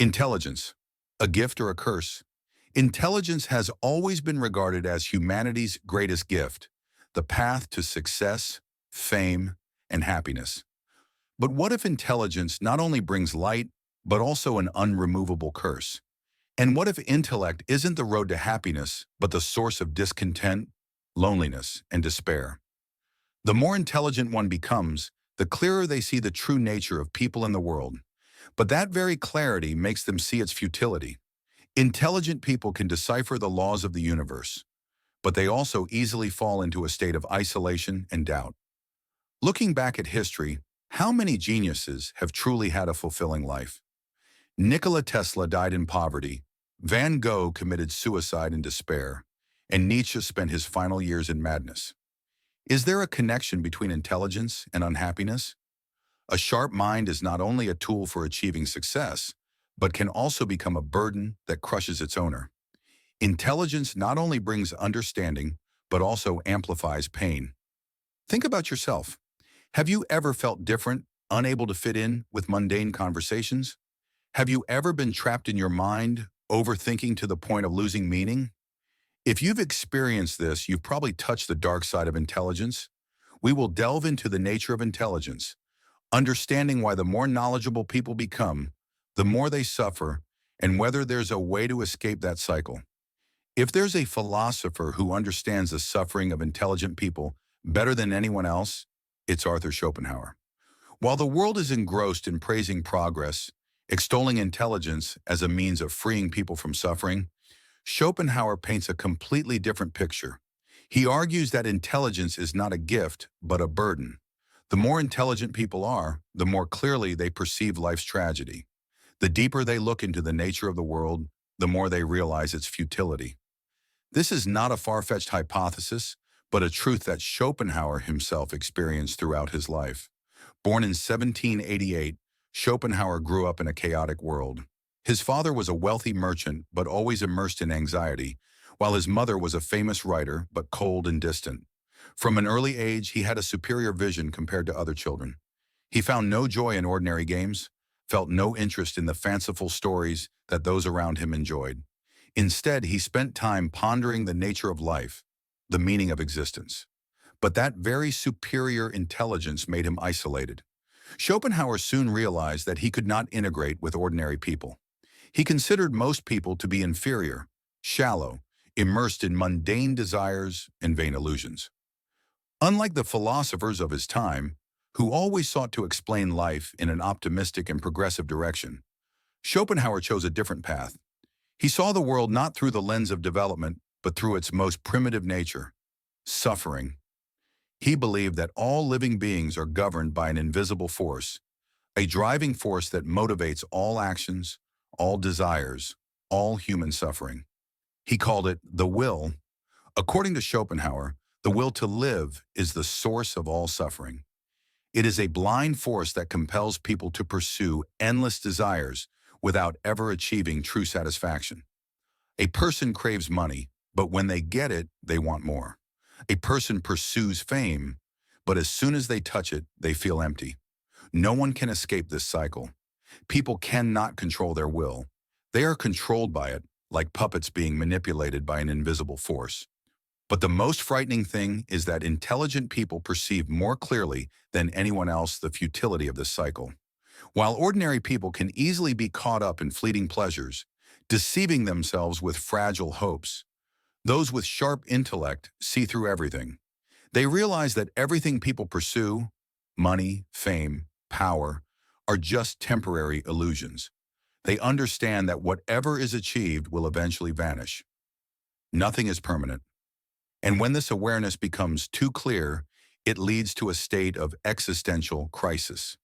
Intelligence, a gift or a curse? Intelligence has always been regarded as humanity's greatest gift, the path to success, fame, and happiness. But what if intelligence not only brings light, but also an unremovable curse? And what if intellect isn't the road to happiness, but the source of discontent, loneliness, and despair? The more intelligent one becomes, the clearer they see the true nature of people in the world. But that very clarity makes them see its futility. Intelligent people can decipher the laws of the universe, but they also easily fall into a state of isolation and doubt. Looking back at history, how many geniuses have truly had a fulfilling life? Nikola Tesla died in poverty, Van Gogh committed suicide in despair, and Nietzsche spent his final years in madness. Is there a connection between intelligence and unhappiness? A sharp mind is not only a tool for achieving success, but can also become a burden that crushes its owner. Intelligence not only brings understanding, but also amplifies pain. Think about yourself. Have you ever felt different, unable to fit in with mundane conversations? Have you ever been trapped in your mind, overthinking to the point of losing meaning? If you've experienced this, you've probably touched the dark side of intelligence. We will delve into the nature of intelligence, understanding why the more knowledgeable people become, the more they suffer, and whether there's a way to escape that cycle. If there's a philosopher who understands the suffering of intelligent people better than anyone else, it's Arthur Schopenhauer. While the world is engrossed in praising progress, extolling intelligence as a means of freeing people from suffering, Schopenhauer paints a completely different picture. He argues that intelligence is not a gift, but a burden. The more intelligent people are, the more clearly they perceive life's tragedy. The deeper they look into the nature of the world, the more they realize its futility. This is not a far-fetched hypothesis, but a truth that Schopenhauer himself experienced throughout his life. Born in 1788, Schopenhauer grew up in a chaotic world. His father was a wealthy merchant, but always immersed in anxiety, while his mother was a famous writer, but cold and distant. From an early age, he had a superior vision compared to other children. He found no joy in ordinary games, felt no interest in the fanciful stories that those around him enjoyed. Instead, he spent time pondering the nature of life, the meaning of existence. But that very superior intelligence made him isolated. Schopenhauer soon realized that he could not integrate with ordinary people. He considered most people to be inferior, shallow, immersed in mundane desires and vain illusions. Unlike the philosophers of his time, who always sought to explain life in an optimistic and progressive direction, Schopenhauer chose a different path. He saw the world not through the lens of development, but through its most primitive nature, suffering. He believed that all living beings are governed by an invisible force, a driving force that motivates all actions, all desires, all human suffering. He called it the will. According to Schopenhauer, the will to live is the source of all suffering. It is a blind force that compels people to pursue endless desires without ever achieving true satisfaction. A person craves money, but when they get it, they want more. A person pursues fame, but as soon as they touch it, they feel empty. No one can escape this cycle. People cannot control their will. They are controlled by it, like puppets being manipulated by an invisible force. But the most frightening thing is that intelligent people perceive more clearly than anyone else the futility of this cycle. While ordinary people can easily be caught up in fleeting pleasures, deceiving themselves with fragile hopes, those with sharp intellect see through everything. They realize that everything people pursue, money, fame, power, are just temporary illusions. They understand that whatever is achieved will eventually vanish. Nothing is permanent. And when this awareness becomes too clear, it leads to a state of existential crisis.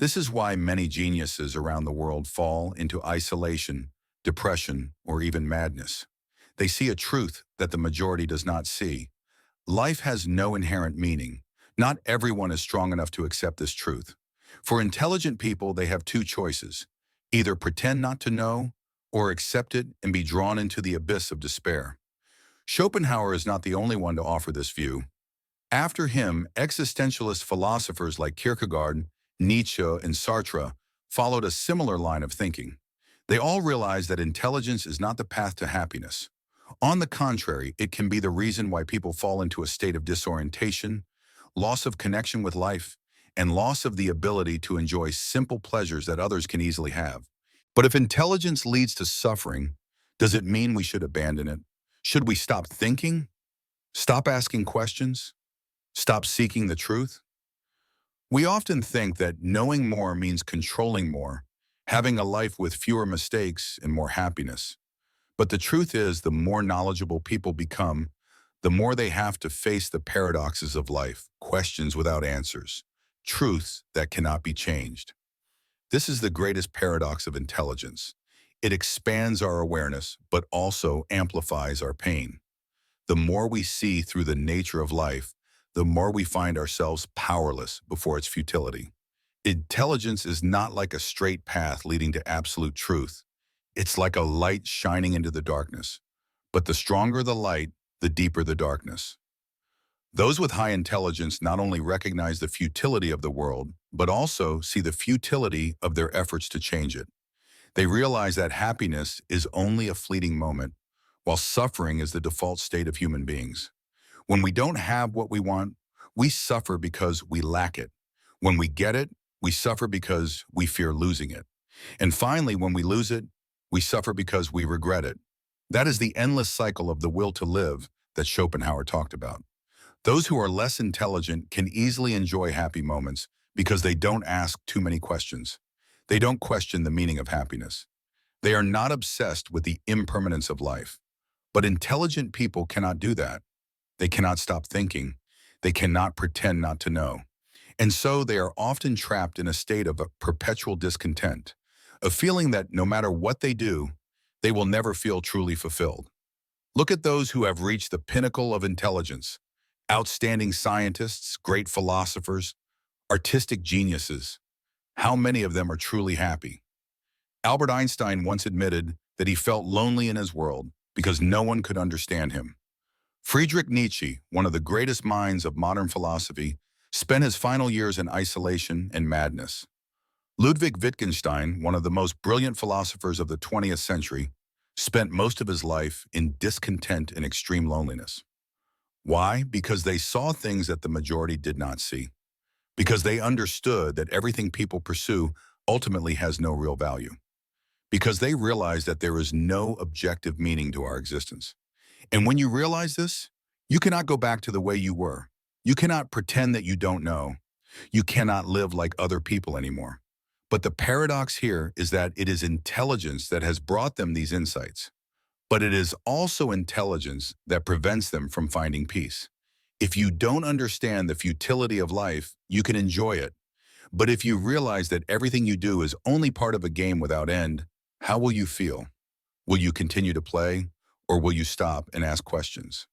This is why many geniuses around the world fall into isolation, depression, or even madness. They see a truth that the majority does not see. Life has no inherent meaning. Not everyone is strong enough to accept this truth. For intelligent people, they have two choices: either pretend not to know, or accept it and be drawn into the abyss of despair. Schopenhauer is not the only one to offer this view. After him, existentialist philosophers like Kierkegaard, Nietzsche, and Sartre followed a similar line of thinking. They all realize that intelligence is not the path to happiness. On the contrary, it can be the reason why people fall into a state of disorientation, loss of connection with life, and loss of the ability to enjoy simple pleasures that others can easily have. But if intelligence leads to suffering, does it mean we should abandon it? Should we stop thinking? Stop asking questions? Stop seeking the truth? We often think that knowing more means controlling more, having a life with fewer mistakes and more happiness. But the truth is, the more knowledgeable people become, the more they have to face the paradoxes of life, questions without answers, truths that cannot be changed. This is the greatest paradox of intelligence. It expands our awareness, but also amplifies our pain. The more we see through the nature of life, the more we find ourselves powerless before its futility. Intelligence is not like a straight path leading to absolute truth. It's like a light shining into the darkness. But the stronger the light, the deeper the darkness. Those with high intelligence not only recognize the futility of the world, but also see the futility of their efforts to change it. They realize that happiness is only a fleeting moment, while suffering is the default state of human beings. When we don't have what we want, we suffer because we lack it. When we get it, we suffer because we fear losing it. And finally, when we lose it, we suffer because we regret it. That is the endless cycle of the will to live that Schopenhauer talked about. Those who are less intelligent can easily enjoy happy moments because they don't ask too many questions. They don't question the meaning of happiness. They are not obsessed with the impermanence of life. But intelligent people cannot do that. They cannot stop thinking. They cannot pretend not to know. And so they are often trapped in a state of a perpetual discontent, a feeling that no matter what they do, they will never feel truly fulfilled. Look at those who have reached the pinnacle of intelligence: outstanding scientists, great philosophers, artistic geniuses. How many of them are truly happy? Albert Einstein once admitted that he felt lonely in his world because no one could understand him. Friedrich Nietzsche, one of the greatest minds of modern philosophy, spent his final years in isolation and madness. Ludwig Wittgenstein, one of the most brilliant philosophers of the 20th century, spent most of his life in discontent and extreme loneliness. Why? Because they saw things that the majority did not see. Because they understood that everything people pursue ultimately has no real value. Because they realized that there is no objective meaning to our existence. And when you realize this, you cannot go back to the way you were. You cannot pretend that you don't know. You cannot live like other people anymore. But the paradox here is that it is intelligence that has brought them these insights. But it is also intelligence that prevents them from finding peace. If you don't understand the futility of life, you can enjoy it. But if you realize that everything you do is only part of a game without end, how will you feel? Will you continue to play, or will you stop and ask questions?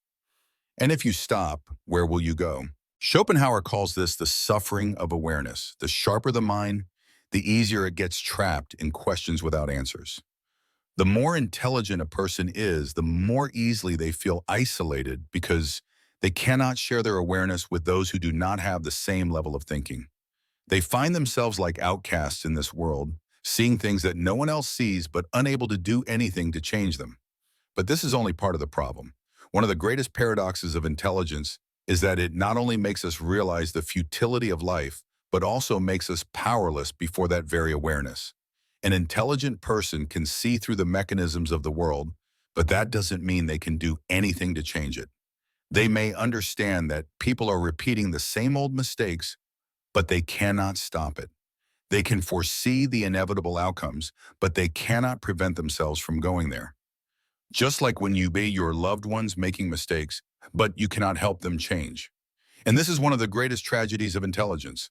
And if you stop, where will you go? Schopenhauer calls this the suffering of awareness. The sharper the mind, the easier it gets trapped in questions without answers. The more intelligent a person is, the more easily they feel isolated because they cannot share their awareness with those who do not have the same level of thinking. They find themselves like outcasts in this world, seeing things that no one else sees but unable to do anything to change them. But this is only part of the problem. One of the greatest paradoxes of intelligence is that it not only makes us realize the futility of life, but also makes us powerless before that very awareness. An intelligent person can see through the mechanisms of the world, but that doesn't mean they can do anything to change it. They may understand that people are repeating the same old mistakes, but they cannot stop it. They can foresee the inevitable outcomes, but they cannot prevent themselves from going there. Just like when you see your loved ones making mistakes, but you cannot help them change. And this is one of the greatest tragedies of intelligence.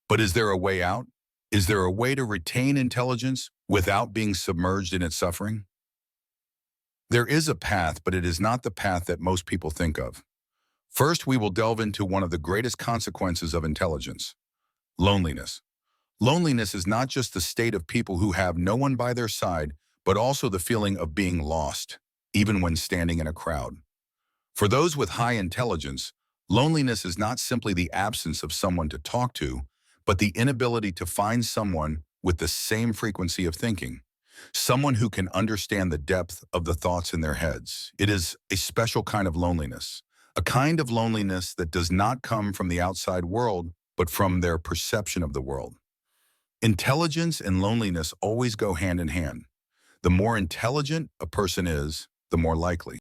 But is there a way out? Is there a way to retain intelligence without being submerged in its suffering? There is a path, but it is not the path that most people think of. First, we will delve into one of the greatest consequences of intelligence: loneliness. Loneliness is not just the state of people who have no one by their side, but also the feeling of being lost, even when standing in a crowd. For those with high intelligence, loneliness is not simply the absence of someone to talk to, but the inability to find someone with the same frequency of thinking. someone who can understand the depth of the thoughts in their heads. It is a special kind of loneliness, a kind of loneliness that does not come from the outside world, but from their perception of the world. Intelligence and loneliness always go hand in hand. The more intelligent a person is, the more likely